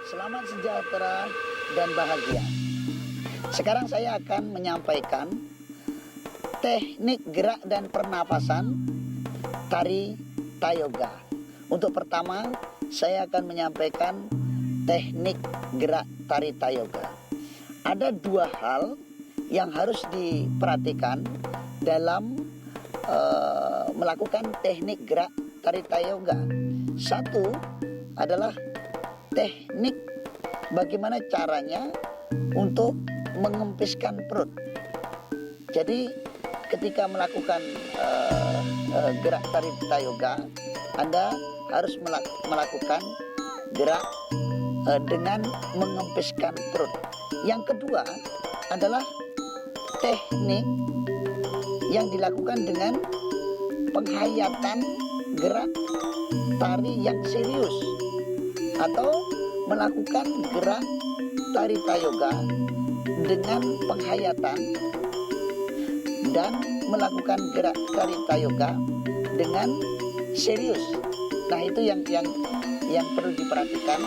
Selamat sejahtera dan bahagia. Sekarang saya akan menyampaikan teknik gerak dan pernapasan tari Tayoga. Untuk pertama, saya akan menyampaikan teknik gerak tari Tayoga. Ada dua hal yang harus diperhatikan dalam melakukan teknik gerak tari Tayoga. Satu adalah teknik bagaimana caranya untuk mengempiskan perut. Jadi ketika melakukan gerak tari Tayoga, Anda harus melakukan gerak dengan mengempiskan perut. Yang kedua adalah teknik yang dilakukan dengan penghayatan gerak tari yang serius, atau melakukan gerak tari Tayoga dengan penghayatan dan melakukan gerak tari Tayoga dengan serius. Nah, itu yang perlu diperhatikan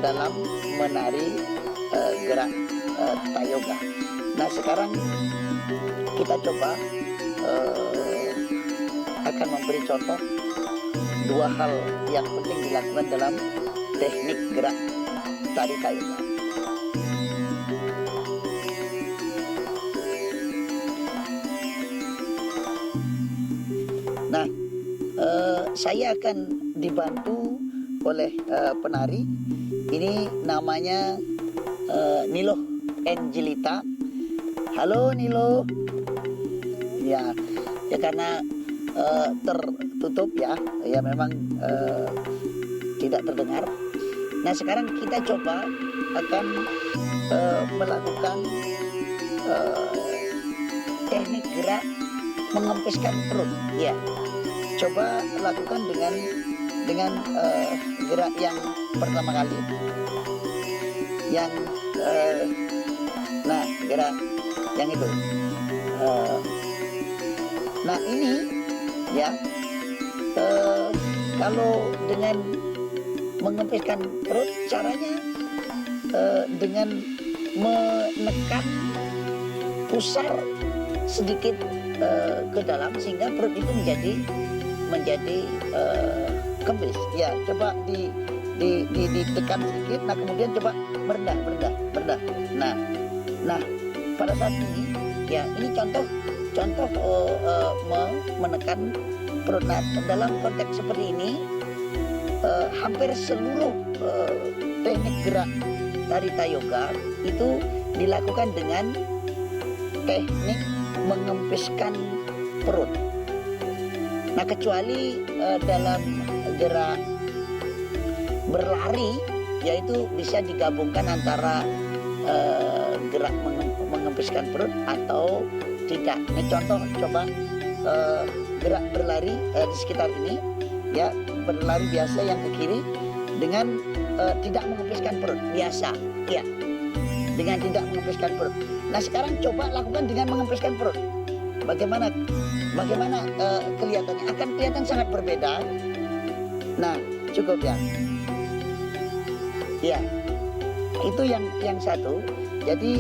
dalam menari gerak Tayoga. Nah, sekarang kita coba akan memberi contoh dua hal yang penting dilakukan dalam teknik gerak tari Tayoga. Nah, saya akan dibantu oleh penari. Ini namanya Nilo Angelita. Halo Nilo. Ya karena tertutup ya memang tidak terdengar. Nah, sekarang kita coba akan melakukan teknik gerak mengempiskan perut. Ya, coba lakukan dengan gerak yang pertama kali. Yang nah, gerak yang itu. Nah, ini ya kalau dengan mengempiskan perut, caranya dengan menekan pusar sedikit ke dalam sehingga perut itu menjadi kempis. Ya, coba ditekan sedikit. Nah, kemudian coba merendah. Nah, pada saat ini ya, ini contoh menekan perut. Nah, dalam konteks seperti ini hampir seluruh teknik gerak tari Tayoga itu dilakukan dengan teknik mengempiskan perut. Nah, kecuali dalam gerak berlari, yaitu bisa digabungkan antara gerak mengempiskan perut atau tidak. Ini contoh, coba gerak berlari di sekitar ini ya, berlari biasa yang ke kiri dengan tidak mengempiskan perut, biasa ya, dengan tidak mengempiskan perut. Nah, sekarang coba lakukan dengan mengempiskan perut. Bagaimana kelihatannya? Akan kelihatan sangat berbeda. Nah, cukup ya. Ya, itu yang satu. Jadi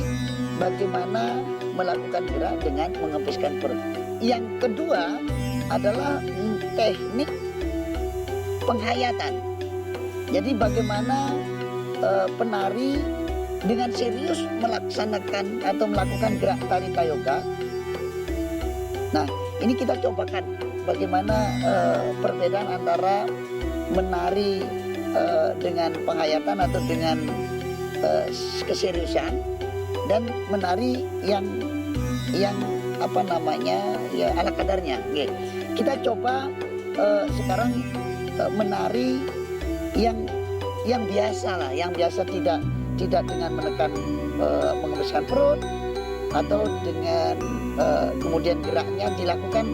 bagaimana melakukan gerak dengan mengempiskan perut. Yang kedua adalah teknik penghayatan. Jadi bagaimana penari dengan serius melaksanakan atau melakukan gerak tari Tayoga. Nah, ini kita cobakan bagaimana perbedaan antara menari dengan penghayatan atau dengan keseriusan dan menari yang apa namanya ya, ala kadarnya. Oke. Kita coba sekarang menari yang biasa lah, yang biasa, tidak dengan menekan mengembuskan perut atau dengan kemudian geraknya dilakukan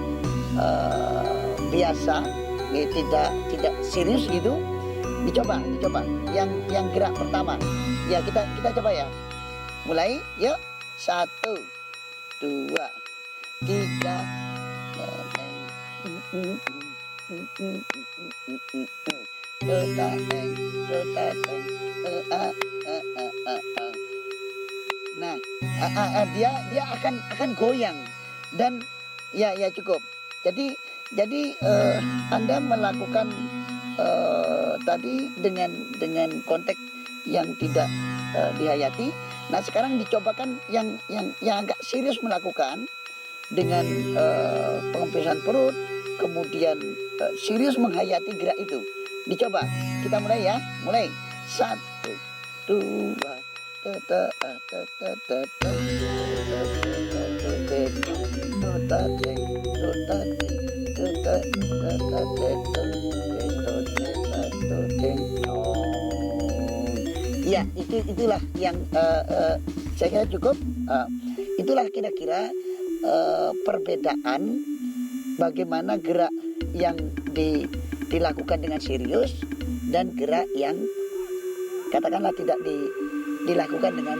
biasa, ya, tidak serius gitu. Dicoba yang gerak pertama ya, kita coba ya, mulai yuk. 1, 2, 3. teteng, teteng, nah, dia akan goyang dan ya cukup. Jadi Anda melakukan tadi dengan konteks yang tidak dihayati. Nah, sekarang dicobakan yang agak serius melakukan dengan pengempesan perut, kemudian serius menghayati gerak itu. Dicoba. Kita mulai ya. Mulai. 1, 2, ya, itulah yang saya kira cukup. Itulah kira-kira perbedaan bagaimana gerak yang dilakukan dengan serius dan gerak yang katakanlah tidak dilakukan dengan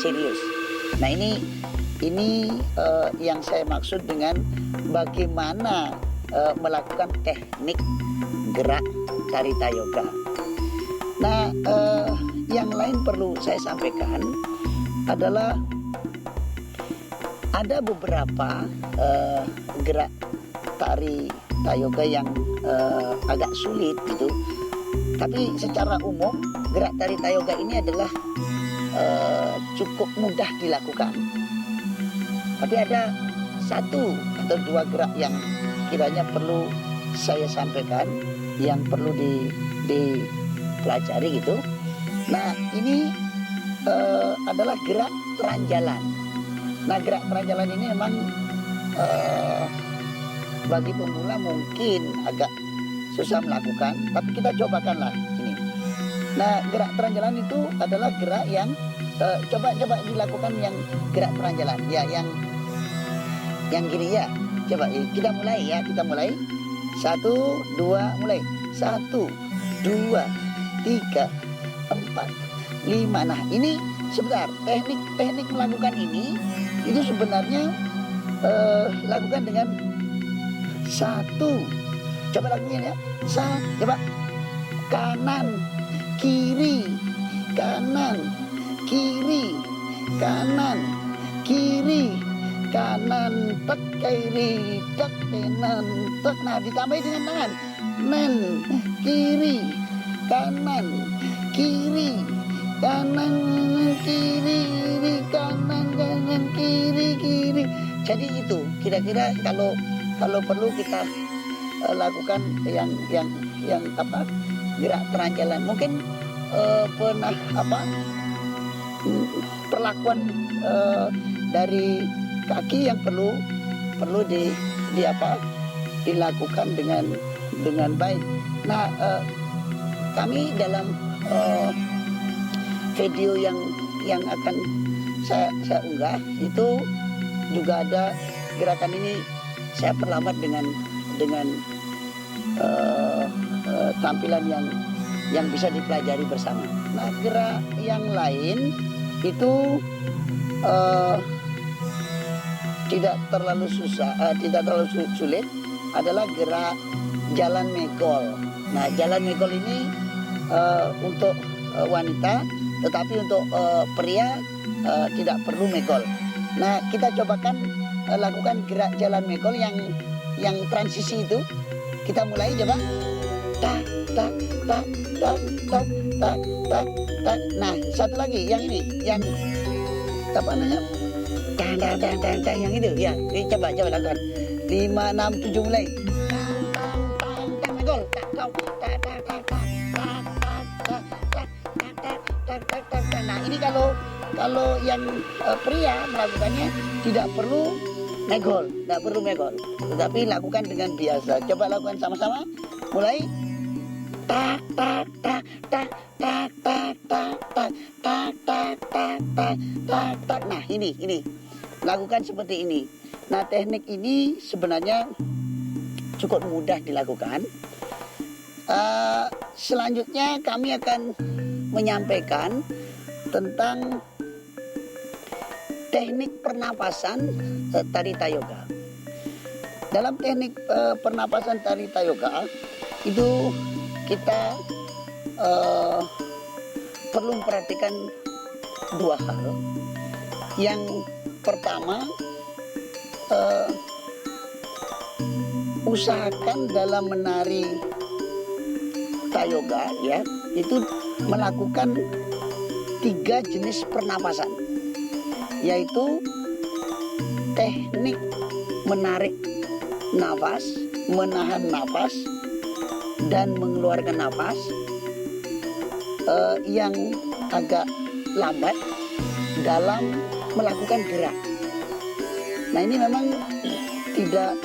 serius. Nah, ini yang saya maksud dengan bagaimana melakukan teknik gerak Carita Yoga. Nah, yang lain perlu saya sampaikan adalah ada beberapa gerak tari Yoga yang agak sulit gitu. Tapi secara umum gerak tari Yoga ini adalah cukup mudah dilakukan. Tapi ada 1 atau 2 gerak yang kiranya perlu saya sampaikan, yang perlu dipelajari gitu. Nah, ini adalah gerak teranjalan. Nah, gerak teranjalan ini memang bagi pemula mungkin agak susah melakukan, tapi kita cobakanlah ini. Nah, gerak teranjalan itu adalah gerak yang coba dilakukan yang gerak teranjalan. Ya, yang gini ya. Coba kita mulai ya, kita mulai. 1, 2, mulai. 1, 2, 3, 4, 5. Nah, ini sebentar. Teknik melakukan ini itu sebenarnya lakukan dengan 1. Coba lakukan ya. Coba kanan, kiri, kanan, kiri, kanan, kiri, kanan, tek, kiri, tek, kanan, tek. Nah, ditambahi dengan tangan. Men, kiri, kanan, kiri, kanan, kiri, kanan, kiri. Jadi itu kira-kira kalau perlu kita lakukan yang apa, gerak teranjalan. Mungkin pernah apa, perlakuan dari kaki yang perlu dilakukan dengan baik. Nah, kami dalam video yang akan saya unggah itu juga ada gerakan ini. Saya perlambat dengan tampilan yang bisa dipelajari bersama. Nah, gerak yang lain itu tidak terlalu sulit, adalah gerak jalan megol. Nah, jalan megol ini untuk wanita, tetapi untuk pria tidak perlu megol. Nah, kita cobakan lakukan gerak jalan megol yang transisi itu. Kita mulai, coba. Tak, tak, tak, tak, tak, tak, tak, tak. Nah, satu lagi, yang ini, yang apa namanya? Tang, tang, tang, tang, tang, yang itu, ya. Coba lakukan. 5, 6, 7 mulai. Tang, tang, tang, tang, megol. Tak, tak, tak, tak, tak, tak, tak, tak, tak, tak, tak, tak, tak. Nah, ini kalau yang pria melakukannya tidak perlu megol, tetapi lakukan dengan biasa. Coba lakukan sama-sama. Mulai. Tak, tak, tak, tak, tak, tak, tak, tak, tak, tak, tak, tak, tak, tak. Nah, ini lakukan seperti ini. Nah, teknik ini sebenarnya cukup mudah dilakukan. Selanjutnya kami akan menyampaikan tentang teknik pernapasan Carita Yoga. Dalam teknik pernapasan Carita Yoga itu kita eh, perlu memperhatikan dua hal. Yang pertama, eh, usahakan dalam menari tayoga ya, itu melakukan 3 jenis pernapasan, yaitu teknik menarik nafas, menahan nafas, dan mengeluarkan nafas yang agak lambat dalam melakukan gerak. Nah, ini memang tidak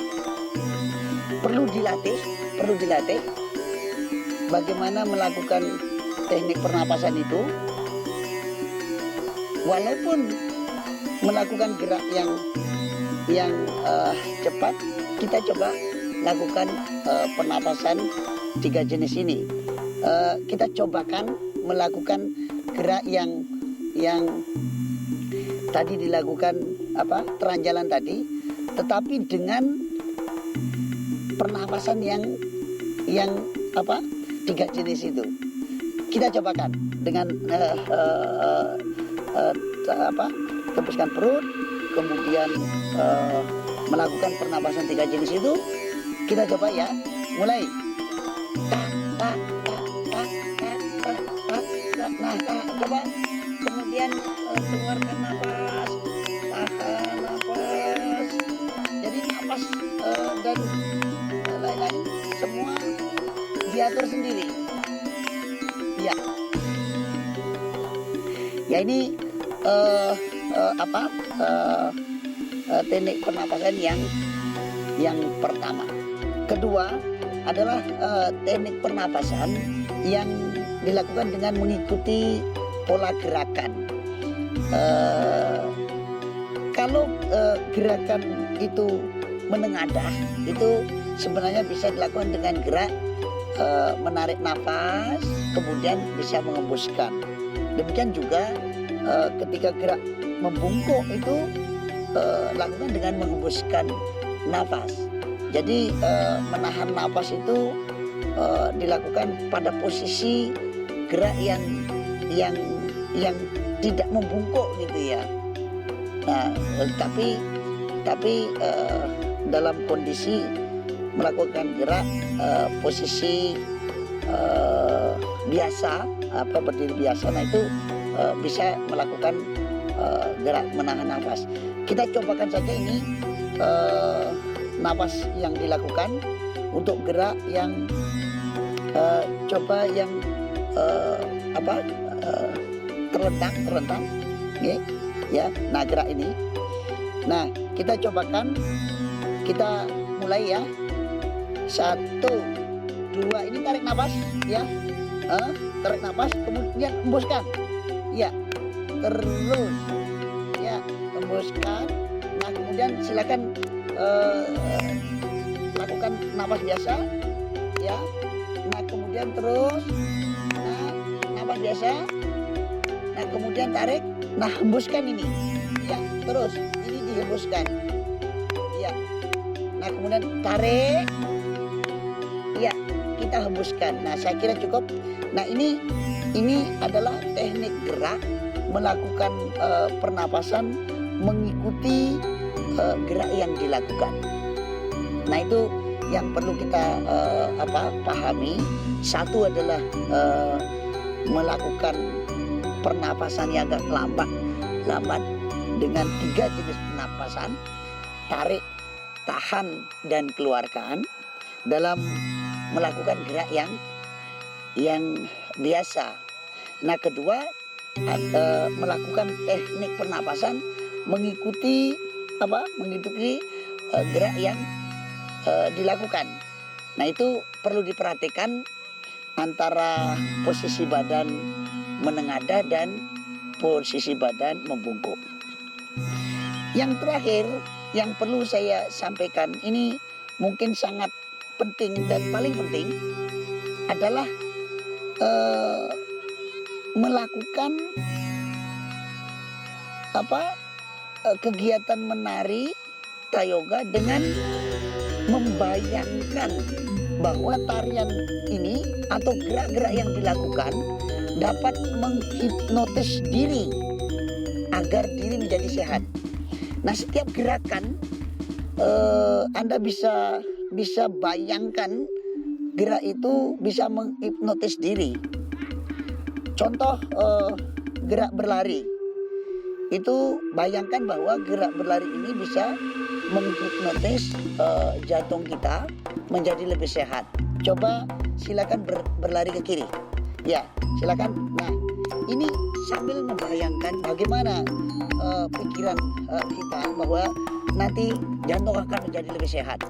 perlu dilatih bagaimana melakukan teknik pernapasan itu, walaupun melakukan gerak yang cepat. Kita coba lakukan pernapasan 3 jenis ini. Kita cobakan melakukan gerak yang tadi dilakukan teranjalan tadi, tetapi dengan pernapasan yang 3 jenis itu. Kita cobakan dengan hembuskan perut, kemudian melakukan pernapasan 3 jenis itu. Kita coba ya, mulai. Nah, coba kemudian keluarkan nafas, tahan nafas. Jadi nafas dan lain-lain semua diatur sendiri. Ya, ya ini teknik pernapasan yang pertama. Kedua adalah teknik pernapasan yang dilakukan dengan mengikuti pola gerakan. Kalau gerakan itu menengadah, itu sebenarnya bisa dilakukan dengan gerak menarik nafas, kemudian bisa mengembuskan. Demikian juga ketika gerak membungkuk itu lakukan dengan mengembuskan nafas. Jadi menahan nafas itu dilakukan pada posisi gerak yang tidak membungkuk gitu ya. Nah, tapi dalam kondisi melakukan gerak posisi biasa, berdiri biasa, nah itu bisa melakukan gerak menahan nafas. Kita cobakan saja ini nafas yang dilakukan untuk gerak yang terlentang, ya. Nah, gerak ini. Nah, kita cobakan, kita mulai ya. 1, 2, ini tarik nafas ya. Tarik nafas, kemudian hembuskan. Ya, terus ya, hembuskan. Nah, kemudian silakan lakukan nafas biasa ya. Nah, kemudian terus nafas biasa. Nah, kemudian tarik. Nah, hembuskan ini ya, terus ini dihembuskan ya. Nah, kemudian tarik ya, kita hembuskan. Nah, saya kira cukup. Nah, ini adalah teknik gerak melakukan pernapasan mengikuti gerak yang dilakukan. Nah, itu yang perlu kita pahami. Satu adalah melakukan pernapasan yang agak lambat dengan 3 jenis pernapasan: tarik, tahan, dan keluarkan dalam melakukan gerak yang biasa. Nah, kedua, melakukan teknik pernapasan mengikuti gerak yang dilakukan. Nah, itu perlu diperhatikan antara posisi badan menengadah dan posisi badan membungkuk. Yang terakhir yang perlu saya sampaikan, ini mungkin sangat penting dan paling penting adalah melakukan kegiatan menari tayoga dengan membayangkan bahwa tarian ini atau gerak-gerak yang dilakukan dapat menghipnotis diri agar diri menjadi sehat. Nah, setiap gerakan Anda bisa bayangkan gerak itu bisa menghipnotis diri. Contoh gerak berlari. Itu bayangkan bahwa gerak berlari ini bisa menghipnotis jantung kita menjadi lebih sehat. Coba silakan berlari ke kiri. Ya, silakan. Nah, ini sambil membayangkan bagaimana pikiran kita bahwa nanti jantung akan menjadi lebih sehat.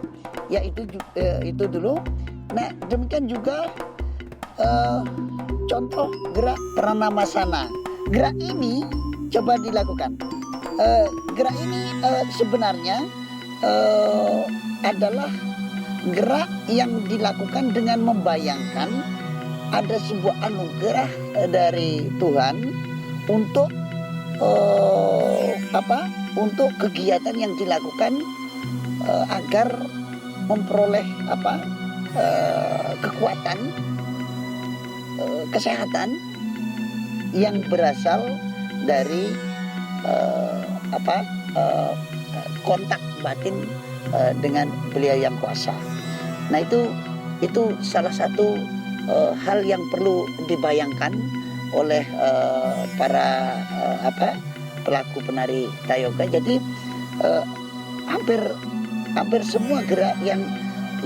Ya, itu dulu. Nah, demikian juga contoh gerak Pranamasana. Gerak ini coba dilakukan. Gerak ini sebenarnya adalah gerak yang dilakukan dengan membayangkan ada sebuah anugerah dari Tuhan untuk untuk kegiatan yang dilakukan agar memperoleh kekuatan, kesehatan yang berasal dari kontak batin dengan Beliau yang kuasa. Nah, itu salah satu hal yang perlu dibayangkan oleh para pelaku penari Tayoga. Jadi hampir semua gerak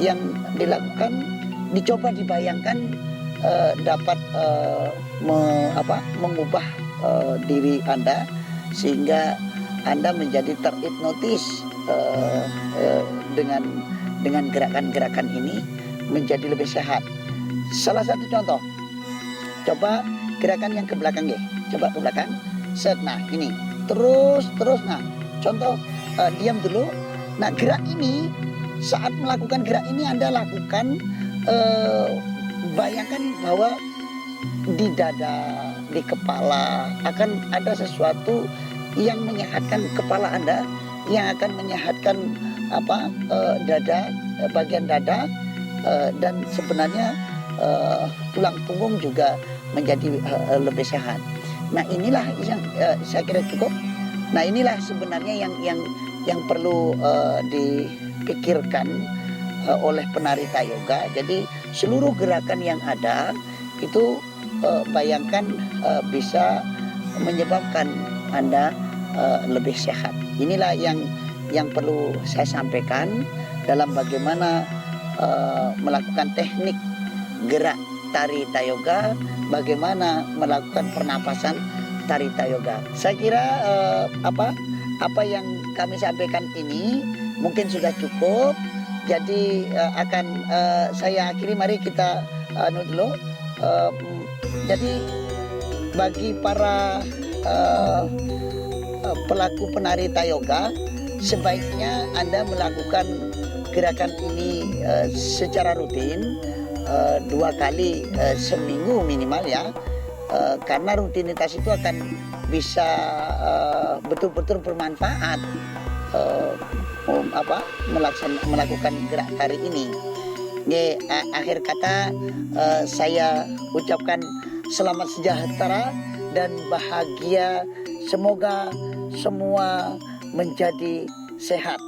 yang dilakukan dicoba dibayangkan dapat mengubah diri Anda sehingga Anda menjadi terhipnotis dengan gerakan-gerakan ini menjadi lebih sehat. Salah satu contoh, coba gerakan yang ke belakang ya, coba ke belakang. Set, nah ini terus. Nah, contoh diam dulu. Nah, gerak ini saat melakukan gerak ini Anda lakukan bayangkan bahwa di dada, di kepala akan ada sesuatu yang menyehatkan kepala Anda, yang akan menyehatkan dada, bagian dada, dan sebenarnya tulang punggung juga menjadi lebih sehat. Nah, inilah yang saya kira cukup. Nah, inilah sebenarnya yang perlu dipikirkan oleh penari Tayoga. Jadi seluruh gerakan yang ada itu bayangkan bisa menyebabkan Anda lebih sehat. Inilah yang perlu saya sampaikan dalam bagaimana melakukan teknik gerak tari Tayoga, bagaimana melakukan pernapasan tari Tayoga. Saya kira apa yang kami sampaikan ini mungkin sudah cukup. Jadi akan saya akhiri, mari kita dulu. Jadi bagi para pelaku penari Tayoga, sebaiknya Anda melakukan gerakan ini secara rutin 2 kali seminggu minimal ya, karena rutinitas itu akan bisa betul-betul bermanfaat melakukan gerak tari ini. Akhir kata saya ucapkan selamat sejahtera dan bahagia. Semoga semua menjadi sehat.